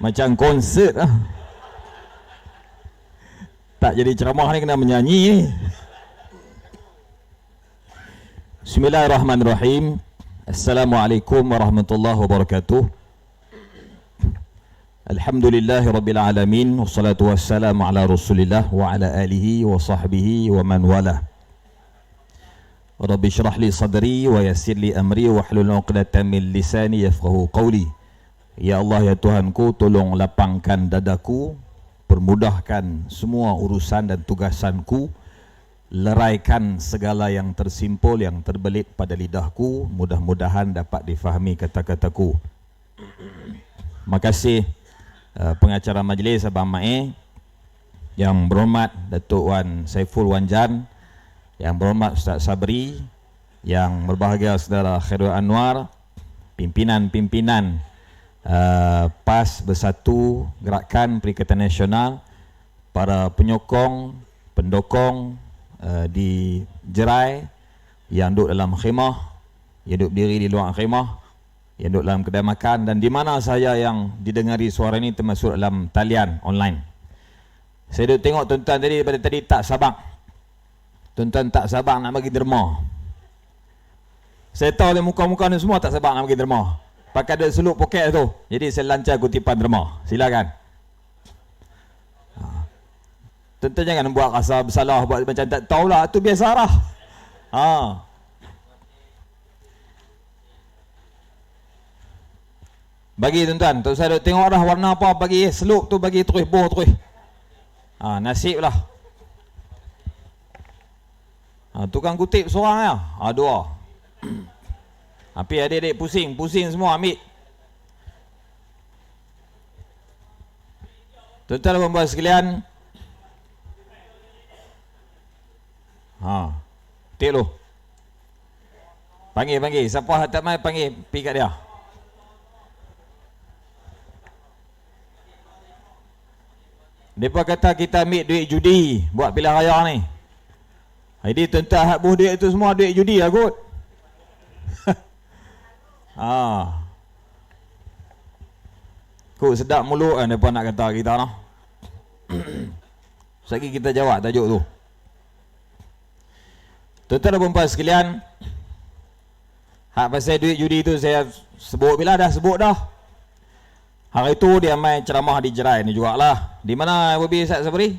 Macam konsert lah. Tak jadi ceramah ni, kena menyanyi ni. Bismillahirrahmanirrahim. Assalamualaikum warahmatullahi wabarakatuh. Alhamdulillahi rabbil alamin. Wassalatu wassalamu ala rasulillah wa ala alihi wa sahbihi wa man wala. Rabbi syrah li sadri wa yassir li amri wa hlul 'uqdatam min lisani yafqahu qawli. Ya Allah, ya Tuhanku, tolong lapangkan dadaku, permudahkan semua urusan dan tugasanku, leraikan segala yang tersimpul, yang terbelit pada lidahku, mudah-mudahan dapat difahami kata-kataku. Makasih pengacara majlis Abang Mae, yang berhormat Datuk Wan Saiful Wanjan, yang berhormat Ustaz Sabri, yang berbahagia Saudara Khairul Anwar, pimpinan-pimpinan PAS Bersatu, Gerakan Perikatan Nasional, para penyokong, pendokong di Jerai, yang duduk dalam khemah, yang duduk berdiri di luar khemah, yang duduk dalam kedai makan, dan di mana sahaja yang didengari suara ini, termasuk dalam talian online. Saya duduk tengok tuan-tuan tadi, daripada tadi tak sabar. Tuan-tuan tak sabar nak bagi derma. Saya tahu muka-muka ni semua tak sabar nak bagi derma. Pakai ada seluk poket tu. Jadi saya lancar kutipan derma. Silakan. Tuan-tuan jangan buat rasa bersalah, buat macam tak tahulah, tu biasa lah. Bagi tuan-tuan, tu saya tengok dah warna apa, bagi seluk tu, bagi terus boh terus. Nasib lah. Tukang kutip seorang ya. Dua. Tapi adik-adik pusing semua ambil. Tuan-tuan dan puan sekalian. Tik lu. Panggil. Siapa tak mai panggil, pergi kat dia. Mereka kata kita ambil duit judi buat pilihan raya ni. Jadi tuan-tuan hak buh duit tu semua duit judi lah kot. Kok sedap mulut kan mereka nak kata kita lah. Sekali kita jawab tajuk tu. Tuan-tuan dan puan sekalian, hak pasal duit judi tu saya sebut bila dah sebut dah. Hari tu dia main ceramah di Jerai ni jugalah. Di mana Bobi Ustaz Sabri?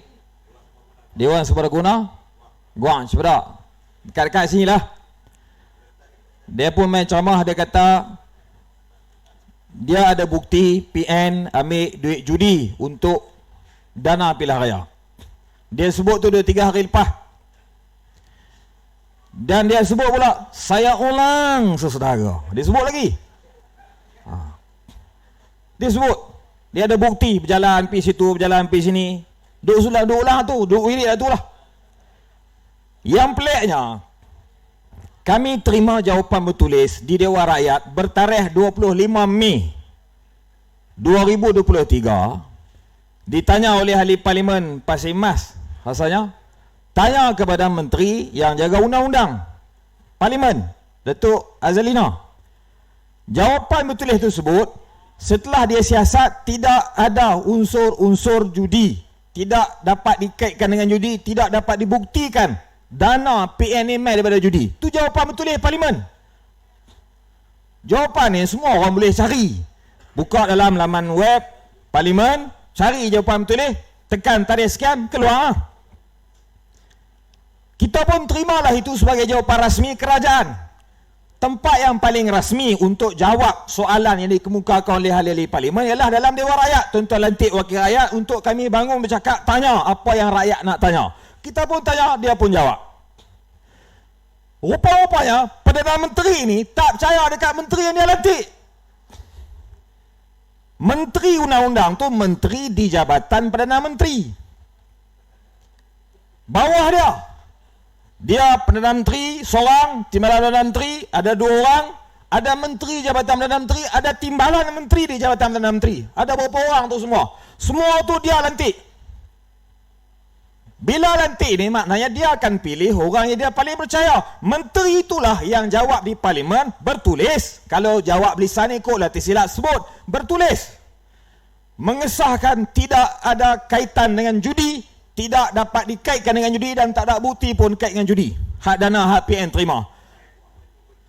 Dewan Serbaguna, Guang Seberak. Dekat-dekat sini lah. Dia pun main ceramah, dia kata dia ada bukti PN ambil duit judi untuk dana pilihan raya. Dia sebut tu 2-3 hari lepas. Dan dia sebut pula, saya ulang sesaudara. Dia sebut lagi. Dia sebut, dia ada bukti berjalan pergi situ, berjalan pergi sini. Duk ulang tu, duk wirid lah tu lah. Yang peliknya, kami terima jawapan bertulis di Dewan Rakyat bertarikh 25 Mei 2023. Ditanya oleh ahli Parlimen Pasir Mas, rasanya tanya kepada menteri yang jaga undang-undang Parlimen, Datuk Azalina. Jawapan bertulis tersebut, setelah dia siasat tidak ada unsur-unsur judi, tidak dapat dikaitkan dengan judi, tidak dapat dibuktikan dana PNM daripada judi. Tu jawapan bertulis Parlimen. Jawapan ni semua orang boleh cari. Buka dalam laman web Parlimen, cari jawapan bertulis, tekan tarikh sekian, keluar. Kita pun terimalah itu sebagai jawapan rasmi kerajaan. Tempat yang paling rasmi untuk jawab soalan yang dikemukakan oleh ahli-ahli Parlimen ialah dalam Dewan Rakyat. Tuan-tuan lantik wakil rakyat untuk kami bangun bercakap, tanya apa yang rakyat nak tanya. Kita pun tanya, dia pun jawab. Rupa-rupanya Perdana Menteri ni tak percaya dekat menteri yang dia lantik. Menteri undang-undang tu menteri di Jabatan Perdana Menteri. Bawah dia Perdana Menteri seorang, timbalan Perdana Menteri ada 2 orang, ada menteri Jabatan Perdana Menteri, ada timbalan menteri di Jabatan Perdana Menteri. Ada berapa orang tu semua? Semua tu dia lantik. Bila lantik ni maknanya dia akan pilih orang yang dia paling percaya. Menteri itulah yang jawab di Parlimen bertulis. Kalau jawab lisan ikutlah tersilap sebut bertulis. mengesahkan tidak ada kaitan dengan judi, tidak dapat dikaitkan dengan judi dan tak ada bukti pun kait dengan judi. Hak dana hak PN terima.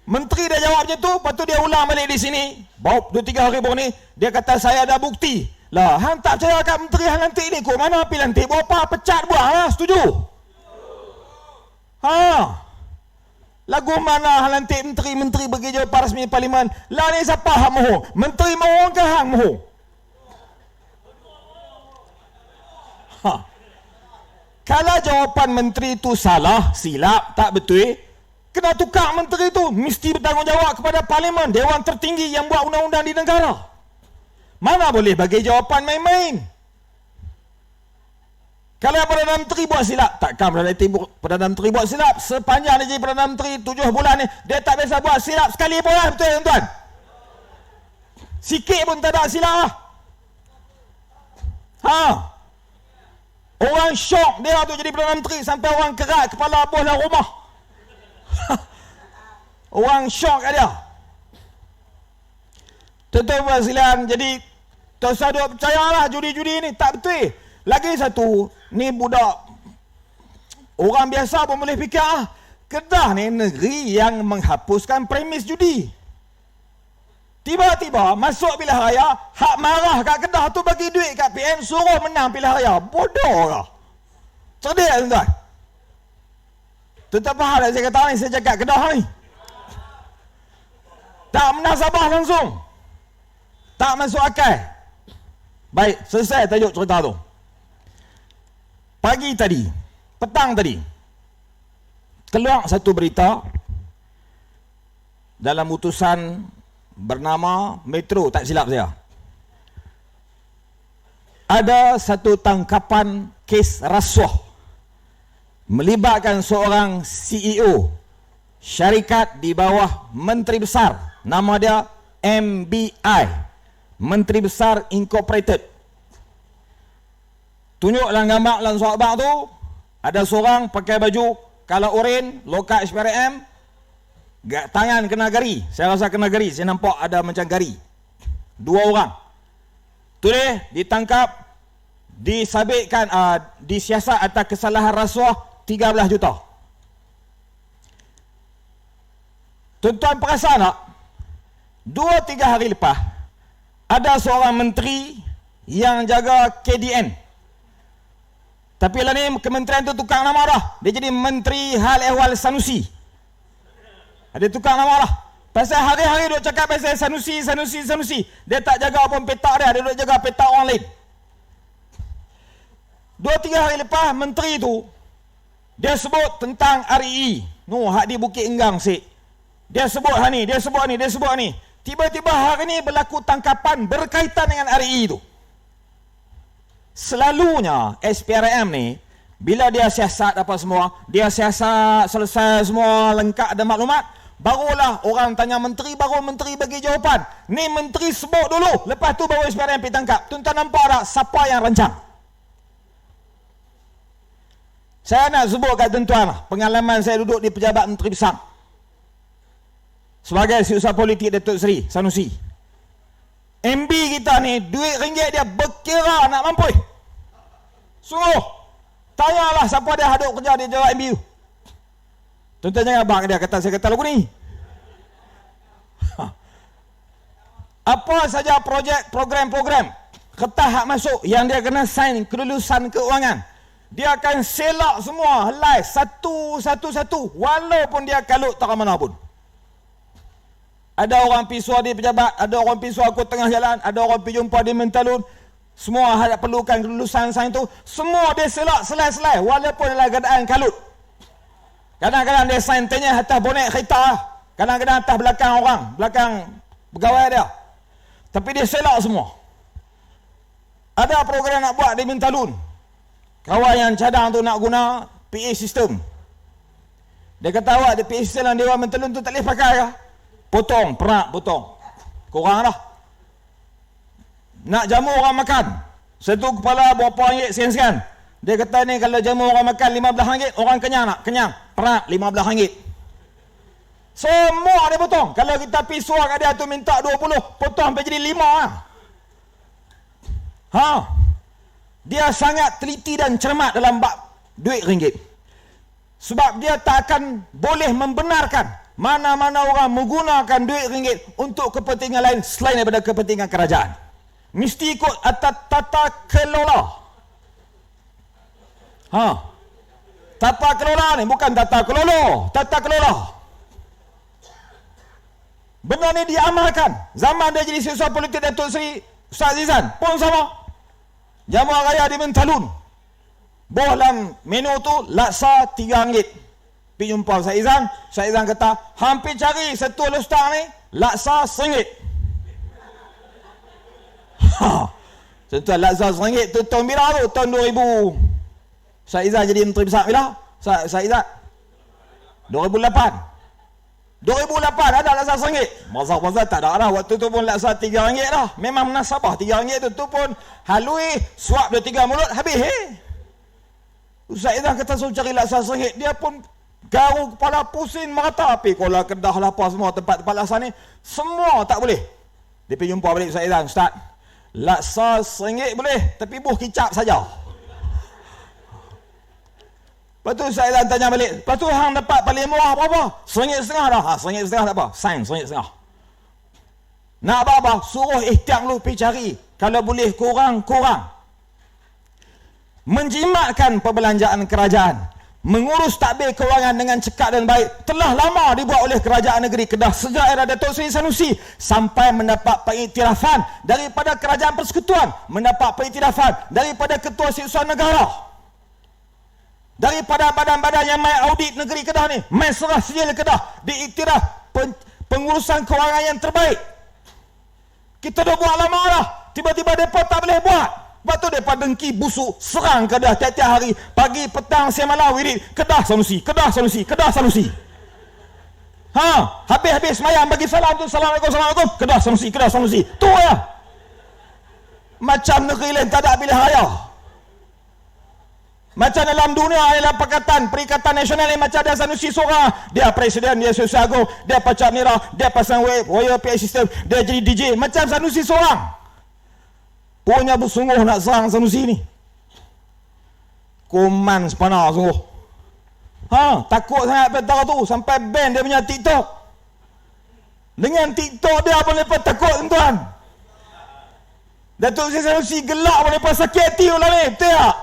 Menteri dah jawab macam tu, lepas tu dia ulang balik di sini. Baru 2-3 hari baru ni, dia kata saya ada bukti. Lah, hang tak percaya kat menteri hang lantik ni, kok mana pergi lantik? Buat apa? Pecat buang lah, setuju? Lagu mana hang lantik menteri-menteri bagi jawapan rasmi parlimen? Lah ni siapa hang mahu? Menteri mahu ke hang mahu? Kalau jawapan menteri tu salah, silap, tak betul, kena tukar menteri tu. Mesti bertanggungjawab kepada parlimen, dewan tertinggi yang buat undang-undang di negara. Mana boleh bagi jawapan main-main? Kalau Perdana Menteri buat silap, takkan Perdana Menteri buat silap. Sepanjang dia jadi Perdana Menteri 7 bulan ni, dia tak biasa buat silap sekali pun lah, betul tuan-tuan? Sikit pun tak ada silap lah. Orang syok dia tu jadi Perdana Menteri, sampai orang kerat kepala bos dalam rumah. Orang syok kat dia. Tuan-tuan sekalian, jadi tak usah duk percayalah judi-judi ni, tak betul. Lagi satu, ni budak orang biasa pun boleh fikir, Kedah ni negeri yang menghapuskan premis judi. Tiba-tiba masuk pilihan raya, hak marah kat Kedah tu bagi duit kat PN, suruh menang pilihan raya. Bodoh lah. Cerdik tuan-tuan. Tuan-tuan faham tak saya kata ni, saya cakap Kedah ni. Tak menasabah langsung. Tak masuk akal. Baik, selesai tajuk cerita tu. Pagi tadi, petang tadi, keluar satu berita dalam utusan bernama Metro, tak silap saya. Ada satu tangkapan kes rasuah melibatkan seorang CEO syarikat di bawah Menteri Besar, nama dia MBI, Menteri Besar Incorporated. Tunjuk dalam gambar dalam soal tu, ada seorang pakai baju color oren, loka SPRM, tangan kena gari. Saya rasa kena gari, saya nampak ada macam gari. 2 orang. Tu dia ditangkap, disabitkan, disiasat atas kesalahan rasuah 13 juta. Tuan-tuan perasan tak? 2-3 hari lepas, ada seorang menteri yang jaga KDN. Tapi lah ni kementerian tu tukar nama dah. Dia jadi Menteri Hal Ehwal Sanusi. Dia tukar nama dah. Pasal hari-hari duk cakap pasal Sanusi. Dia tak jaga apa petak dia. Dia duk jaga petak orang lain. 2-3 hari lepas, menteri tu, dia sebut tentang REE. Hak di Bukit Enggang sik. Dia sebut hak ni, dia sebut ni. Tiba-tiba hari ni berlaku tangkapan berkaitan dengan REE tu. Selalunya SPRM ni, bila dia siasat apa semua, dia siasat selesai semua, lengkap ada maklumat, barulah orang tanya menteri, baru menteri bagi jawapan. Ni menteri sebut dulu, lepas tu baru SPRM pergi tangkap. Tuan-tuan nampak tak siapa yang rancang? Saya nak sebut kat tuan-tuan pengalaman saya duduk di pejabat menteri besar sebagai Setiausaha Politik Datuk Seri Sanusi. MB kita ni, duit ringgit dia berkira nak mampu. Sungguh, tanyalah siapa dia hadut kerja di jawab MB tu. Tuan-tuan jangan abang dia kata, saya kata lagu ni. Apa saja projek, program-program, kertas hak masuk yang dia kena sign kelulusan keuangan, dia akan selak semua, helai satu-satu, walaupun dia kalut tak mana pun. Ada orang pergi suar di pejabat, ada orang pergi suar aku tengah jalan, ada orang pergi jumpa di mentalun. Semua ada perlukan kelulusan sign tu, semua dia selak selai-selai walaupun dalam keadaan kalut. Kadang-kadang dia sign tanya atas bonet kereta, kadang-kadang atas belakang orang, belakang pegawai dia. Tapi dia selak semua. Ada program nak buat di mentalun. Kawan yang cadang tu nak guna PA system. Dia kata awak di PA system yang Dewan Mentalun tu tak boleh pakai ke? Potong, perak, potong. Korang lah. Nak jamu orang makan. Satu kepala berapa ringgit sekian-sekian. Dia kata ni kalau jamu orang makan 15 ringgit, orang kenyang nak? Kenyang. Perak 15 ringgit. Semua dia potong. Kalau kita pergi suar kat dia tu minta 20, potong sampai jadi 5 lah. Dia sangat teliti dan cermat dalam bab duit ringgit. Sebab dia tak akan boleh membenarkan mana-mana orang menggunakan duit ringgit untuk kepentingan lain selain daripada kepentingan kerajaan. Mesti ikut tata kelola. Tata kelola ni bukan tata kelola, tata kelola. Benda ni diamalkan. Zaman dia jadi siswa politik Datuk Seri Ustaz Zizan pun sama. Jamuan raya di Mentalun. Dalam menu tu laksa RM3. Pergi jumpa Ustaz Zizan kata, hampir cari satu ustaz ni laksa RM1. Contoh laksa RM1 tu tahun bila tu? Tahun 2000. Ustaz Zizan jadi Menteri Besar bila? Ustaz Zizan 2008 ada laksa RM1. Masa tak ada dah. Waktu tu pun laksa RM3 dah. Memang munasabah RM3 tu pun halui suap dia 3 mulut habis. Ustaz Zizan kata suruh cari laksa RM1. Dia pun garu kepala pusing merata. Tapi kalau Kedah lah apa semua tempat-tempat laksa ni semua tak boleh. Dia pergi jumpa balik Ustaz Zizan. Ustaz, laksa RM1 boleh tapi buh kicap saja. Lepas tu Ustaz Zizan tanya balik, lepas tu hang dapat paling murah berapa? RM1.50 dah. RM1.50 tak apa. Sign RM1.50. Nak apa-apa? Suruh ikhtiar lu pergi cari. Kalau boleh kurang. Menjimatkan perbelanjaan kerajaan, mengurus tadbir kewangan dengan cekap dan baik telah lama dibuat oleh kerajaan negeri Kedah sejak era Datuk Seri Sanusi sampai mendapat pengiktirafan daripada kerajaan persekutuan, mendapat pengiktirafan daripada Ketua Siswa Negara, daripada badan-badan yang mai audit negeri Kedah ni, mai serah sijil Kedah, diiktiraf pengurusan kewangan yang terbaik. Kita dah buat lama dah, tiba-tiba mereka tak boleh buat. Lepas tu mereka dengki busuk, serang Kedah tiap-tiap hari, pagi, petang, siang, malam, wirid, Kedah Sanusi. Habis-habis semayang bagi salam tu, Assalamualaikum, Kedah Sanusi. Tu ya. Macam negeri lain tak ada pilihan raya. Macam dalam dunia, dalam Perikatan Nasional ni macam ada Sanusi seorang. Dia presiden, dia Sultan Agung, dia pacak merah, dia pasang wire PA system, dia jadi DJ. Macam Sanusi seorang. Punya bersungguh nak serang Sanusi ni. Kuman sepanar sungguh. Takut sangat petara tu sampai ban dia punya TikTok. Dengan TikTok dia apa mereka takut tuan-tuan. Datuk Seri Sanusi gelak apa mereka sakit hati ulang ni. Betul tak?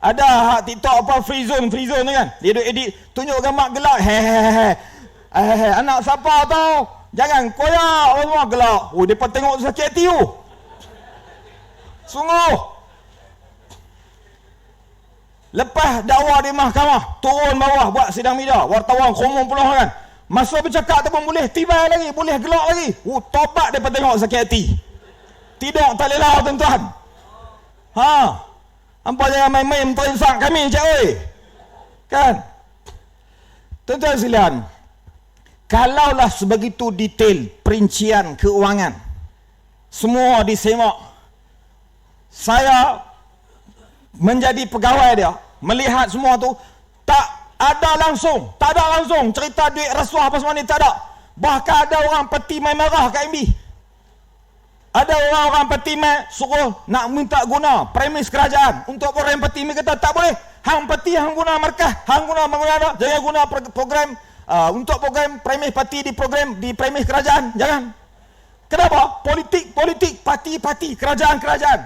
Ada hak TikTok apa free zone tu kan. Dia duk edit tunjuk gambar gelak. Anak siapa tau? Jangan koyak orang semua gelak. Depa tengok tu sakit hati tu. Sungguh. Lepas dakwa di mahkamah, turun bawah buat sidang media, wartawan kromong penuh kan. Masa bercakap tu pun boleh tibai lagi, boleh gelak lagi. Tobat depa tengok sakit hati. Tidak tak lelah tuan-tuan. Hampa jangan main-main terinsak kami cik oi. Kan? Tuan-tuan sekalian, kalaulah sebegitu detail perincian keuangan semua disemak, saya menjadi pegawai dia, melihat semua tu, tak ada langsung cerita duit rasuah apa semua ni, tak ada. Bahkan ada orang peti main marah kat MB. Ada orang-orang peti mai suruh nak minta guna premis kerajaan untuk program peti. Mereka kata tak boleh. Hang peti hang guna markah, hang guna bangunan, jangan guna program untuk program premis peti di premis kerajaan. Jangan. Kenapa? Politik, parti, kerajaan.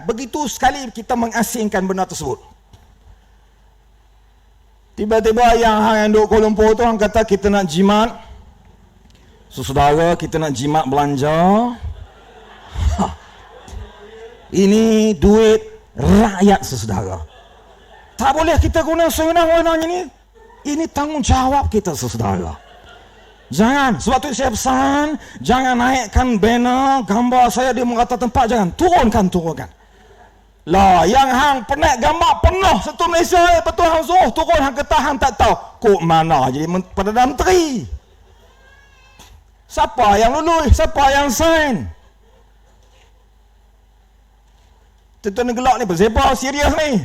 Begitu sekali kita mengasingkan benda tersebut. Tiba-tiba yang duk Kuala Lumpur tu, orang kata kita nak jimat saudara, kita nak jimat belanja. Ini duit rakyat saudara. Tak boleh kita guna sewenang-wenangnya ni. Ini tanggungjawab kita saudara. Jangan, sebab tu saya pesan, jangan naikkan banner gambar saya di merata tempat, jangan. Turunkan. Lah, yang hang penak gambar penuh satu Malaysia, betul hang suruh turun, hang kata hang tak tahu. Kok mana jadi Perdana Menteri? Siapa yang lulus? Siapa yang sign? Tuan-tuan gelak ni, bersepah serius ni.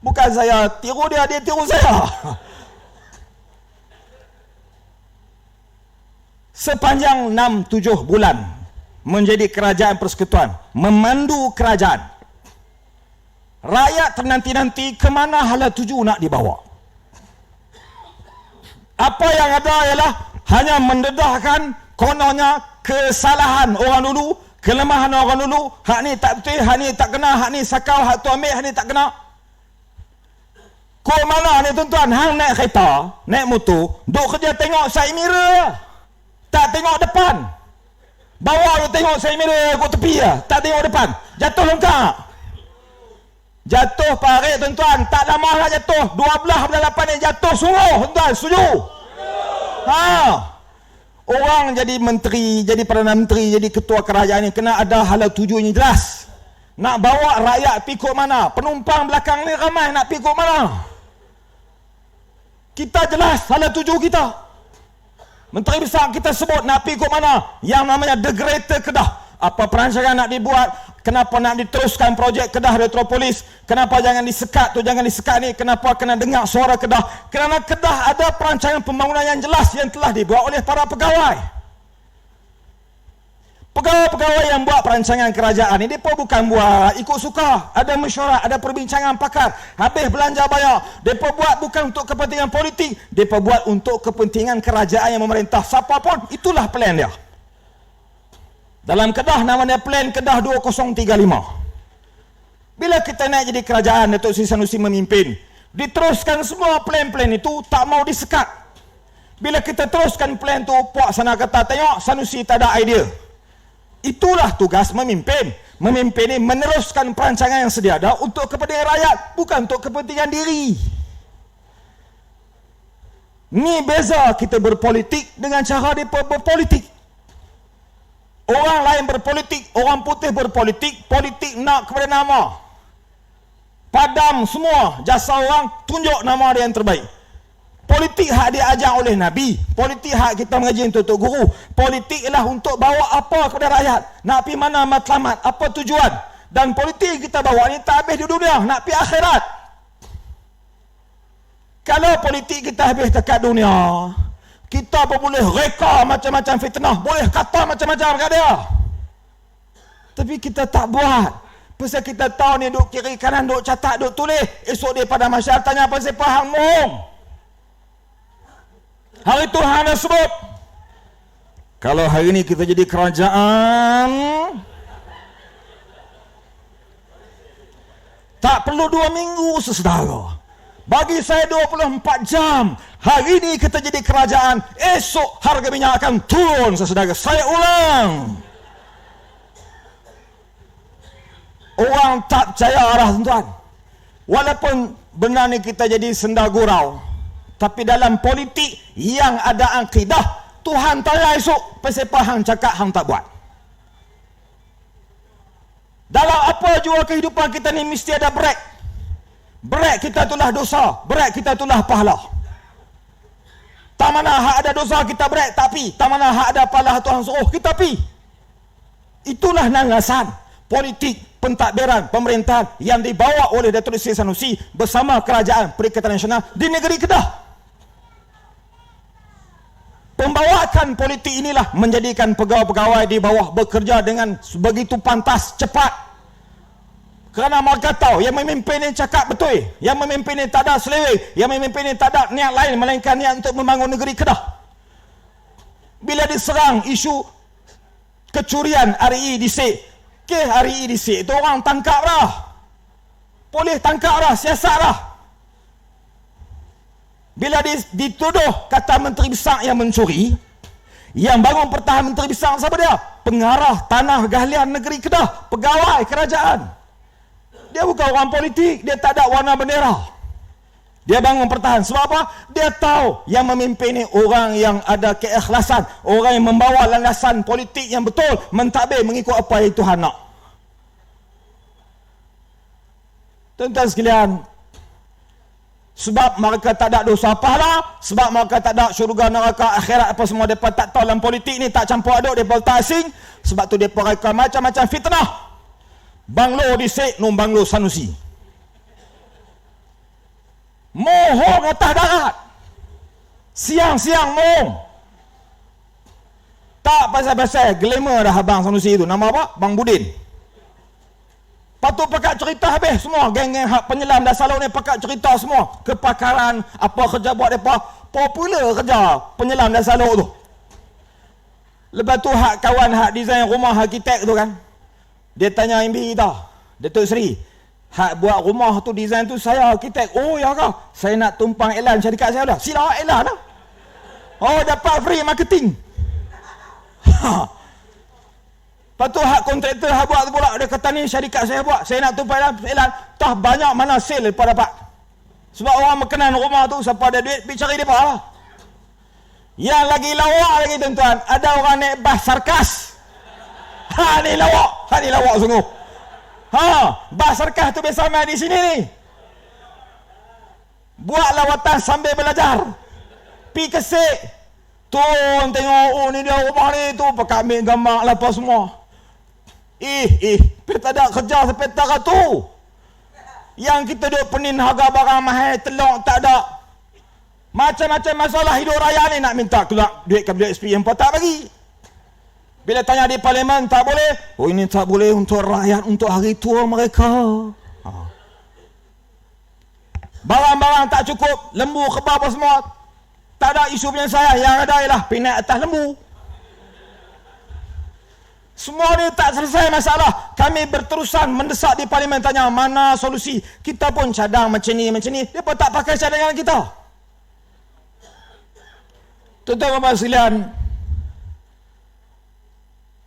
Bukan saya tiru dia tiru saya. Sepanjang 6-7 bulan menjadi kerajaan persekutuan, memandu kerajaan. Rakyat ternanti-nanti ke mana hala tuju nak dibawa. Apa yang ada ialah hanya mendedahkan kononnya kesalahan orang dulu, kelemahan orang dulu, hak ni tak betul, hak ni tak kena, hak ni sakau, hak tu ambil, hak ni tak kena. Kau mana ni tuan-tuan, hang naik kereta, naik motor, duk kerja tengok side mirror, tak tengok depan. Bawa duk tengok side mirror kat tepi lah, tak tengok depan. Jatuh lengkap. Jatuh parik tuan-tuan, tak lama lah jatuh. 12/8 ni jatuh sungguh tuan-tuan, setuju? Orang jadi menteri, jadi Perdana Menteri, jadi ketua kerajaan ni kena ada hala tuju yang jelas. Nak bawa rakyat pergi mana? Penumpang belakang ni ramai nak pergi mana? Kita jelas hala tuju kita. Menteri besar kita sebut nak pergi mana? Yang namanya The Greater Kedah. Apa perancangan nak dibuat? Kenapa nak diteruskan projek Kedah Retropolis? Kenapa jangan disekat tu, jangan disekat ni? Kenapa kena dengar suara Kedah? Kerana Kedah ada perancangan pembangunan yang jelas yang telah dibuat oleh para pegawai. Pegawai-pegawai yang buat perancangan kerajaan ini, mereka bukan buat ikut suka. Ada mesyuarat, ada perbincangan pakar. Habis belanja bayar. Mereka buat bukan untuk kepentingan politik. Mereka buat untuk kepentingan kerajaan yang memerintah. Siapa pun, itulah plan dia. Dalam Kedah, namanya plan Kedah 2035. Bila kita naik jadi kerajaan, Datuk Seri Sanusi memimpin, diteruskan semua plan-plan itu, tak mau disekat. Bila kita teruskan plan tu, puak sana kata, tengok Sanusi tak ada idea. Itulah tugas memimpin. Memimpin ini meneruskan perancangan yang sedia ada untuk kepentingan rakyat, bukan untuk kepentingan diri. Ni beza kita berpolitik dengan cara dia berpolitik. Orang lain berpolitik, orang putih berpolitik, politik nak kepada nama. Padam semua jasa orang, tunjuk nama dia yang terbaik. Politik hak diajar oleh Nabi. Politik hak kita mengaji untuk guru. Politik ialah untuk bawa apa kepada rakyat. Nak pergi mana matlamat, apa tujuan. Dan politik kita bawa ni tak habis di dunia, nak pergi akhirat. Kalau politik kita habis dekat dunia, kita pun boleh reka macam-macam fitnah, boleh kata macam-macam kat dia. Tapi kita tak buat. Pasal kita tahu ni duk kiri kanan, duk catat, duk tulis. Esok dia pada masyarakat tanya pasal faham mohong. Hari Tuhan dah sebut. Kalau hari ini kita jadi kerajaan, tak perlu 2 minggu sesedara. Bagi saya 24 jam. Hari ini kita jadi kerajaan, esok harga minyak akan turun sesedara. Saya ulang. Orang tak percaya arah tuan. Walaupun benar ni kita jadi senda gurau, tapi dalam politik yang ada akidah, Tuhan tanya esok, pasal apa hang cakap hang tak buat. Dalam apa jua kehidupan kita ni mesti ada break. Break kita itulah dosa, break kita itulah pahala. Tak mana hak ada dosa kita break, tapi tak mana hak ada pahala Tuhan suruh kita pi. Itulah landasan politik pentadbiran pemerintahan yang dibawa oleh Datuk Seri Sanusi bersama Kerajaan Perikatan Nasional di negeri Kedah. Pembawaan politik inilah menjadikan pegawai-pegawai di bawah bekerja dengan begitu pantas, cepat. Kerana mereka tahu yang memimpin ini cakap betul, yang memimpin ini tak ada seleweng, yang memimpin ini tak ada niat lain melainkan niat untuk membangun negeri Kedah. Bila diserang isu kecurian RI disik, RI disik itu orang tangkap dah, polis tangkap dah, siasat dah. Bila dituduh kata menteri besar yang mencuri, yang bangun pertahanan menteri besar siapa dia? Pengarah tanah galian negeri Kedah, pegawai kerajaan. Dia bukan orang politik, dia tak ada warna bendera. Dia bangun pertahanan. Sebab apa? Dia tahu yang memimpin ni orang yang ada keikhlasan, orang yang membawa landasan politik yang betul, mentadbir mengikut apa yang Tuhan nak. Tuan-tuan sekalian, sebab mereka tak ada dosa pahala, sebab mereka tak ada syurga neraka akhirat apa semua, mereka tak tahu dalam politik ni, tak campur aduk, mereka tak asing. Sebab tu mereka reka macam-macam fitnah. Banglo disik, nom banglo Sanusi. Mohong atas darat. Siang-siang mohong. Tak pasal-pasal glamour dah Abang Sanusi tu. Nama apa? Bang Budin. Patut pakat cerita habis semua. Geng-geng penyelam dah salur ni pakat cerita semua. Kepakaran, apa kerja buat mereka. Popular kerja penyelam dah salur tu. Lepas tu hak kawan hak design rumah arkitek tu kan. Dia tanya MB kita, Datuk Seri, hak buat rumah tu design tu saya arkitek. Oh ya kah? Saya nak tumpang iklan syarikat saya dah. Sila iklan lah. Oh dapat free marketing. Lepas tu hak kontraktor hak buat tu pula, dia kata ni syarikat saya buat, saya nak tumpang iklan. Tah banyak mana sale lepas dapat. Sebab orang berkenan rumah tu, siapa ada duit pergi cari mereka lah. Yang lagi lawak lagi tuan-tuan, ada orang naik bas sarkas. Ni lawak sungguh. Bas sarkas tu biasa main di sini ni. Buat lawatan sambil belajar. Pi kesik. Turun tengok, oh ni dia rumah ni tu, pakai ambil gambar lah apa semua. Tapi tak ada kerja sampai tak tu. Yang kita duk penin harga barang mahal, telur tak ada. Macam-macam masalah hidup raya ni nak minta keluar duit ke WSP yang tak bagi. Bila tanya di parlimen tak boleh. Oh ini tak boleh untuk rakyat, untuk hari tua mereka. Barang-barang tak cukup, lembu, kebab apa semua. Tak ada isu penyelesaian, yang ada ialah pinat atas lembu. Semua ni tak selesai masalah. Kami berterusan mendesak di parlimen tanya mana solusi. Kita pun cadang macam ni. Dia pun tak pakai cadangan kita. Tuan-tuan dan puan sekalian,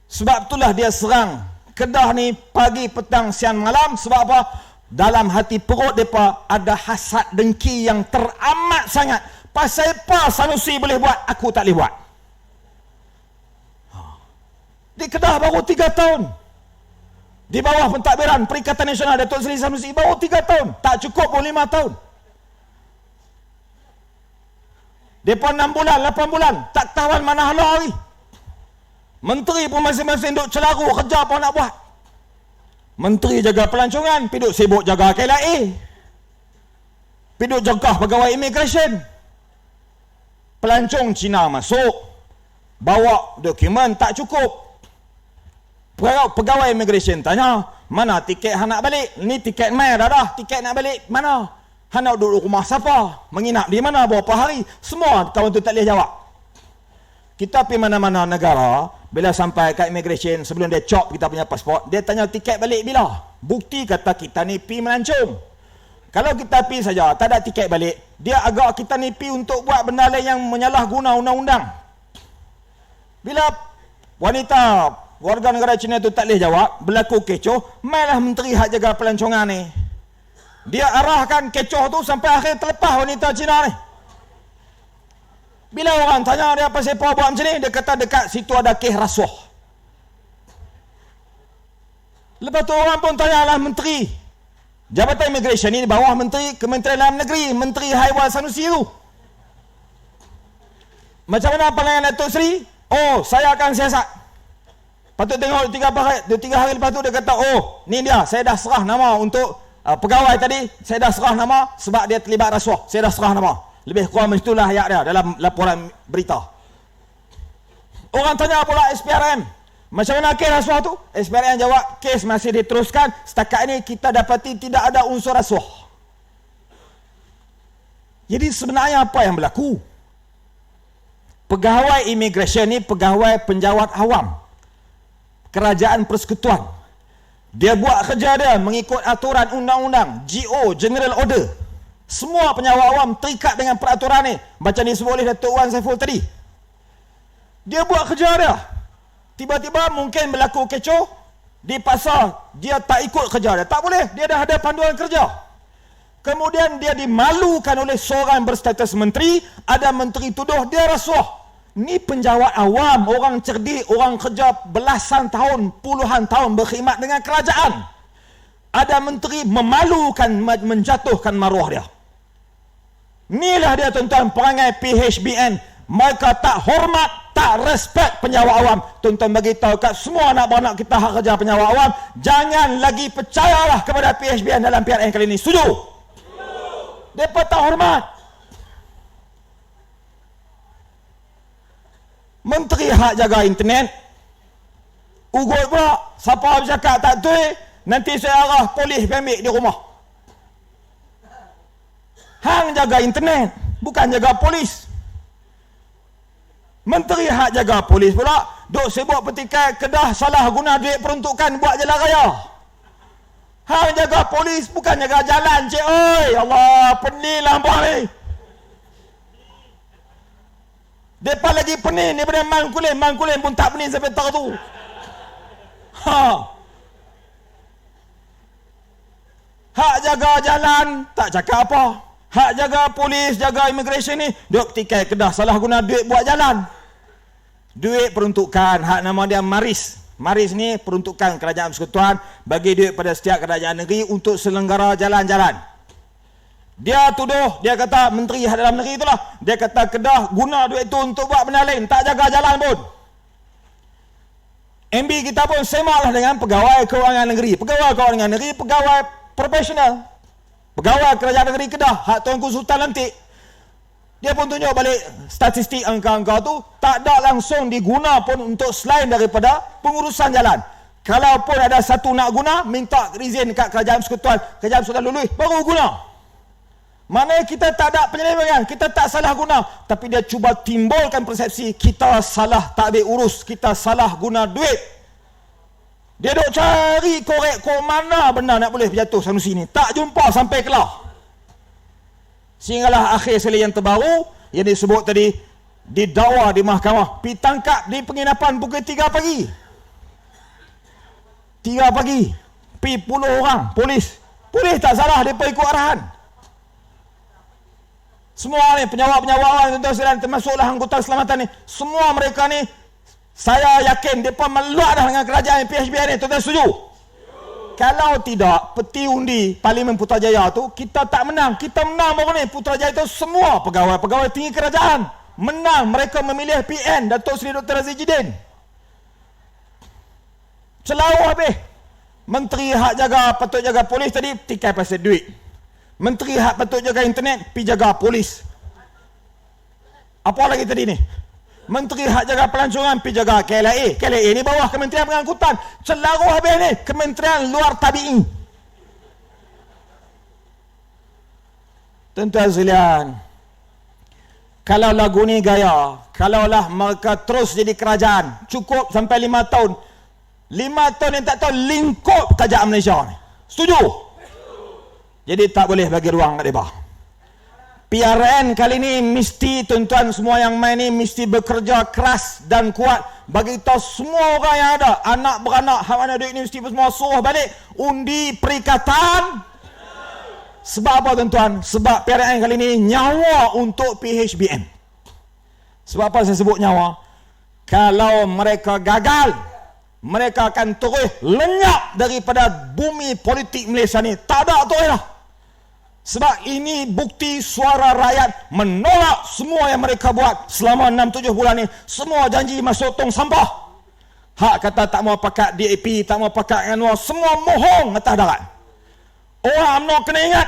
sebab itulah dia serang Kedah ni pagi, petang, siang, malam. Sebab apa? Dalam hati perut mereka ada hasad dengki yang teramat sangat. Pasal apa Sanusi boleh buat, aku tak boleh buat. Di Kedah baru 3 tahun. Di bawah pentadbiran Perikatan Nasional Datuk Seri Sanusi baru 3 tahun. Tak cukup pun 5 tahun. Mereka 6 bulan, 8 bulan. Tak tahuan mana hala lagi. Menteri pun masing-masing duk celaru kerja apa nak buat. Menteri jaga pelancongan, piduk sibuk jaga KLIA. Piduk jaga pegawai immigration. Pelancong Cina masuk, bawa dokumen tak cukup. Pegawai immigration tanya, mana tiket nak balik? Ni tiket mai dah, tiket nak balik mana? Nak duduk rumah siapa? Menginap di mana berapa hari? Semua kawan tu tak boleh jawab. Kita pergi mana-mana negara, bila sampai kat immigration, sebelum dia cop kita punya pasport, dia tanya tiket balik bila? Bukti kata kita ni pergi melancong. Kalau kita pergi saja, tak ada tiket balik, dia agak kita ni pergi untuk buat benda lain yang menyalahguna undang-undang. Bila wanita warga negara Cina tu tak boleh jawab, berlaku kecoh, mainlah menteri hak jaga pelancongan ni. Dia arahkan kecoh tu sampai akhir terlepas wanita Cina ni. Bila orang tanya dia apa siapa buat macam ni, dia kata dekat situ ada kes rasuah. Lepas tu orang pun tanyalah menteri. Jabatan Immigration ni di bawah menteri Kementerian Dalam Negeri, Menteri Haiwan Sanusi tu. Macam mana pandangan Datuk Seri? Oh, saya akan siasat. Patut tengok 3 hari lepas tu dia kata, oh, ni dia, saya dah serah nama untuk pegawai tadi, saya dah serah nama sebab dia terlibat rasuah. Saya dah serah nama. Lebih kurang macam itulah ayat dia dalam laporan berita. Orang tanya pula SPRM, macam mana kes rasuah tu? SPRM jawab, kes masih diteruskan. Setakat ini kita dapati tidak ada unsur rasuah. Jadi sebenarnya apa yang berlaku? Pegawai immigration ni pegawai penjawat awam Kerajaan Persekutuan. Dia buat kerja dia mengikut aturan undang-undang, GO, General Order. Semua penjawat awam terikat dengan peraturan ni. Macam disebut oleh Datuk Wan Saiful tadi. Dia buat kerja dia. Tiba-tiba mungkin berlaku kecoh di pasar, dia tak ikut kerja dia. Tak boleh, dia dah ada panduan kerja. Kemudian dia dimalukan oleh seorang berstatus menteri. Ada menteri tuduh dia rasuah. Ni penjawat awam, orang cerdik, orang kerja belasan tahun, puluhan tahun berkhidmat dengan kerajaan. Ada menteri memalukan, menjatuhkan maruah dia. Inilah dia tuan-tuan perangai PHBN. Mereka tak hormat, tak respect penjawat awam. Tuan-tuan bagi tahu kat semua anak-anak kita hak kerja penjawat awam, jangan lagi percayalah kepada PHBN dalam PRN kali ini. Setuju? Mereka tak hormat. Menteri hak jaga internet ugut pula. Siapa bercakap tak betul, nanti saya arah polis ambil di rumah. Hang jaga internet, bukan jaga polis. Menteri hak jaga polis pula duk sibuk petikai Kedah salah guna duit peruntukan buat jalan raya. Hang jaga polis, bukan jaga jalan, cik. Oi, Allah, pening lah hampa ni. Depa lagi pening daripada Mangkulim pun tak pening sampai tak tu. Hak jaga jalan tak cakap apa. Hak jaga polis, jaga immigration ni duk petikai Kedah salah guna duit buat jalan. Duit peruntukan, hak nama dia Maris. Maris ni peruntukan kerajaan persekutuan bagi duit pada setiap kerajaan negeri untuk selenggara jalan-jalan. Dia tuduh, dia kata Menteri Hak Dalam Negeri itulah, dia kata Kedah guna duit tu untuk buat benda lain, tak jaga jalan pun. MB kita pun semaklah dengan pegawai kewangan negeri. Pegawai kewangan negeri, pegawai profesional. Pegawai kerajaan negeri Kedah, hak Tuanku Sultan lantik. Dia pun tunjuk balik statistik angka-angka tu, tak ada langsung diguna pun untuk selain daripada pengurusan jalan. Kalau pun ada satu nak guna, minta izin kat kerajaan persekutuan, kerajaan persekutuan lulus, baru guna. Maknanya kita tak ada penyelewengan, kita tak salah guna, tapi dia cuba timbulkan persepsi kita salah tak ambil urus, kita salah guna duit. Dia duk cari korek mana benda nak boleh berjatuh Sanusi ni, tak jumpa sampai kelah. Sehinggalah akhir sekali yang terbaru yang disebut tadi, didakwa di mahkamah, pergi tangkap di penginapan pukul 3 pagi. 3 pagi, pergi 10 orang polis tak salah, dia ikut arahan. Semua ni penyawak-penyawak tuan-tuan termasuklah anggota keselamatan ni, semua mereka ni saya yakin mereka meluat dah dengan kerajaan PHBN ni. Tuan-tuan setuju? Kalau tidak, peti undi Parlimen Putrajaya tu kita tak menang. Kita menang baru ni. Putrajaya tu semua pegawai-pegawai tinggi kerajaan menang. Mereka memilih PN Datuk Seri Dr. Aziz Jidin. Selalu habis. Menteri hak jaga patut jaga polis tadi tikai pasal duit. Menteri hak patut jaga internet pi jaga polis. Apa lagi tadi ni? Menteri hak jaga pelancongan pi jaga KLIA. KLIA ni bawah Kementerian Pengangkutan. Selaru habis ni Kementerian Luar Tabi'i. Tuan-tuan sekalian, kalau lagu ni gaya, kalaulah mereka terus jadi kerajaan, cukup sampai 5 tahun. 5 tahun yang tak tahu lingkup kerajaan Malaysia ni. Setuju? Jadi tak boleh bagi ruang kat mereka. PRN kali ni mesti, tuan-tuan semua yang main ni mesti bekerja keras dan kuat. Bagi tahu semua orang yang ada, anak beranak, hak mana duit ni mesti semua suruh balik undi perikatan. Sebab apa tuan-tuan? Sebab PRN kali ni nyawa untuk PHBN. Sebab apa saya sebut nyawa? Kalau mereka gagal, mereka akan terus lenyap daripada bumi politik Malaysia ni. Tak ada terus lah. Sebab ini bukti suara rakyat menolak semua yang mereka buat selama 6-7 bulan ni. Semua janji masuk tong sampah. Hak kata tak mau pakai DAP, tak mau pakai Anwar, semua mohong atas darat. Orang UMNO kena ingat,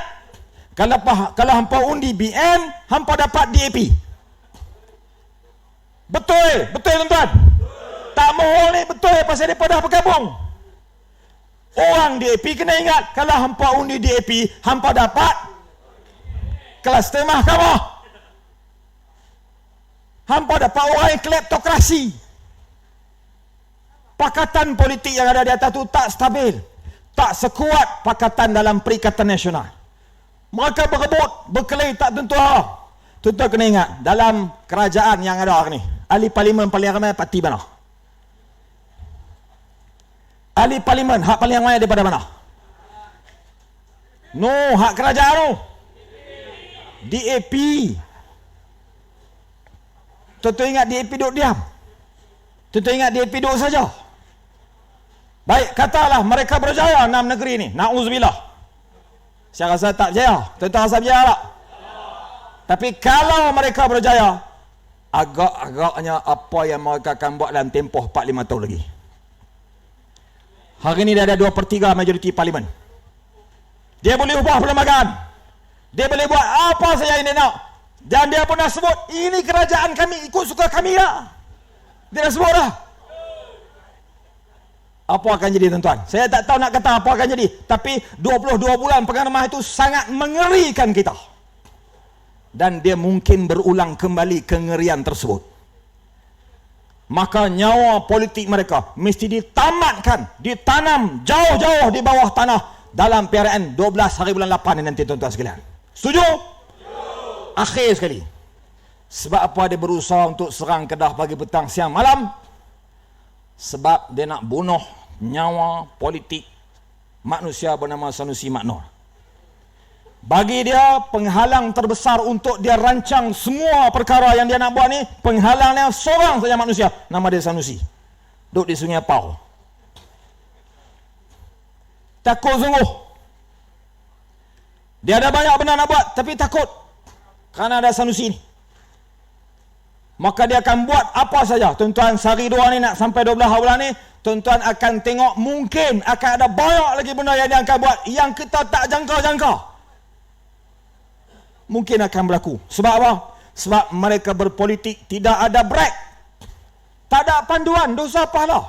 kalau hampa undi BN, hampa dapat DAP. Betul tuan-tuan. Tak mohong ni betul pasal mereka dah bergabung. Orang DAP kena ingat, kalau hampa undi DAP, hampa dapat kluster mahkamah. Hampa dapat orang yang kleptokrasi. Pakatan politik yang ada di atas tu tak stabil, tak sekuat pakatan dalam Perikatan Nasional. Mereka berebut, berkelahi tak tentu arah. Tuan-tuan kena ingat, dalam kerajaan yang ada ni, ahli parlimen paling ramai parti mana? Ahli parlimen hak paling ramai daripada mana? No, hak kerajaan tu DAP. Tuan-tuan ingat DAP duduk diam? Tuan-tuan ingat DAP duduk saja? Baik, katalah mereka berjaya 6 negeri ni, na'udzubillah. Saya rasa tak berjaya. Tuan-tuan rasa berjaya tak? Tapi kalau mereka berjaya, agak-agaknya apa yang mereka akan buat dalam tempoh 4-5 tahun lagi. Hari ni dah ada 2/3 majoriti parlimen. Dia boleh ubah perlembagaan. Dia boleh buat apa saja yang dia nak. Dan dia pun dah sebut, ini kerajaan kami, ikut suka kami lah. Dia dah sebut dah. Apa akan jadi tuan-tuan? Saya tak tahu nak kata apa akan jadi. Tapi 22 bulan pengarmah itu sangat mengerikan kita. Dan dia mungkin berulang kembali kengerian tersebut. Maka nyawa politik mereka mesti ditamatkan, ditanam jauh-jauh di bawah tanah dalam PRN 12 hari bulan 8 ini nanti tuan-tuan sekalian. Setuju? Akhir sekali. Sebab apa dia berusaha untuk serang Kedah pagi, petang, siang, malam? Sebab dia nak bunuh nyawa politik manusia bernama Sanusi Mak Nur. Bagi dia, penghalang terbesar untuk dia rancang semua perkara yang dia nak buat ni, penghalangnya seorang saja manusia, nama dia Sanusi. Duduk di Sungai Pau. Takut sungguh. Dia ada banyak benda nak buat, tapi takut. Kerana ada Sanusi ni. Maka dia akan buat apa saja. Tuan-tuan, sehari dua ni nak sampai 12 bulan ni, tuan-tuan akan tengok mungkin akan ada banyak lagi benda yang dia akan buat yang kita tak jangka-jangka. Mungkin akan berlaku. Sebab apa? Sebab mereka berpolitik tidak ada break. Tak ada panduan, dosa pahala.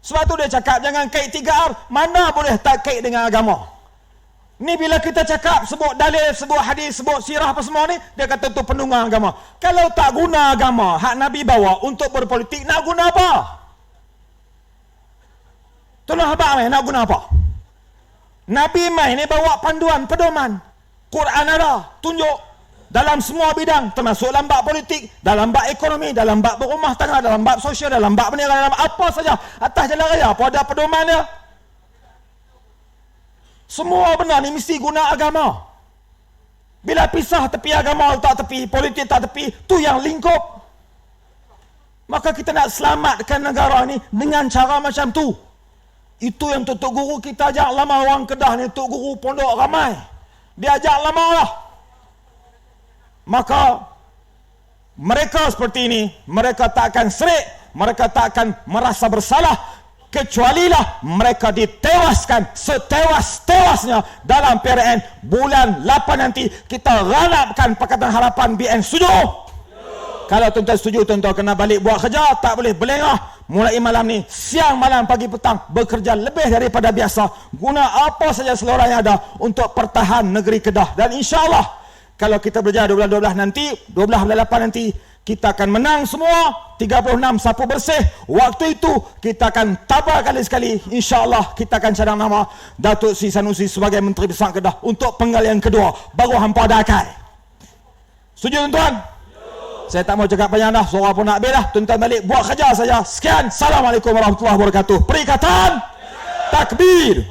Sebab tu dia cakap jangan kait 3R. Mana boleh tak kait dengan agama? Ni bila kita cakap sebut dalil, sebut hadis, sebut sirah apa semua ni, dia kata tu penunggang agama. Kalau tak guna agama, hak Nabi bawa untuk berpolitik, nak guna apa? Tolong habaq mai, nak guna apa? Nabi mai ni bawa panduan, pedoman. Quran ada, tunjuk dalam semua bidang, termasuk dalam bab politik, dalam bab ekonomi, dalam bab berumah tangga, dalam bab sosial, dalam bab perniagaan, dalam apa saja atas jalan raya, apa ada pedoman dia. Semua benda ni mesti guna agama. Bila pisah tepi agama tak tepi, politik tak tepi, tu yang lingkup. Maka kita nak selamatkan negara ni dengan cara macam tu. Itu yang Tok Guru kita ajak lama orang Kedah ni, Tok Guru pondok ramai. Dia ajak lama lah. Maka mereka seperti ini, mereka tak akan serik, mereka tak akan merasa bersalah, kecualilah mereka ditewaskan setewas-tewasnya dalam PRN bulan 8 nanti. Kita ranapkan Pakatan Harapan BN. Setuju? Kalau tuan-tuan setuju, tuan-tuan kena balik buat kerja, tak boleh berlengah. Mulai malam ni, siang, malam, pagi, petang, bekerja lebih daripada biasa. Guna apa saja seluruh yang ada untuk pertahan negeri Kedah. Dan insya-Allah, kalau kita berjaya 12 nanti, 12 bulan 8 nanti, kita akan menang semua, 36 sapu bersih. Waktu itu, kita akan tabah kali sekali. InsyaAllah, kita akan cadang nama Datuk Sri Sanusi sebagai Menteri Besar Kedah untuk penggalian kedua. Baru hampa ada akal. Setuju tuan-tuan? Saya tak mau cakap panjang dah, suara pun nak habis dah. Tuan-tuan balik buat kerja saja. Sekian, Assalamualaikum warahmatullahi wabarakatuh. Perikatan Takbir.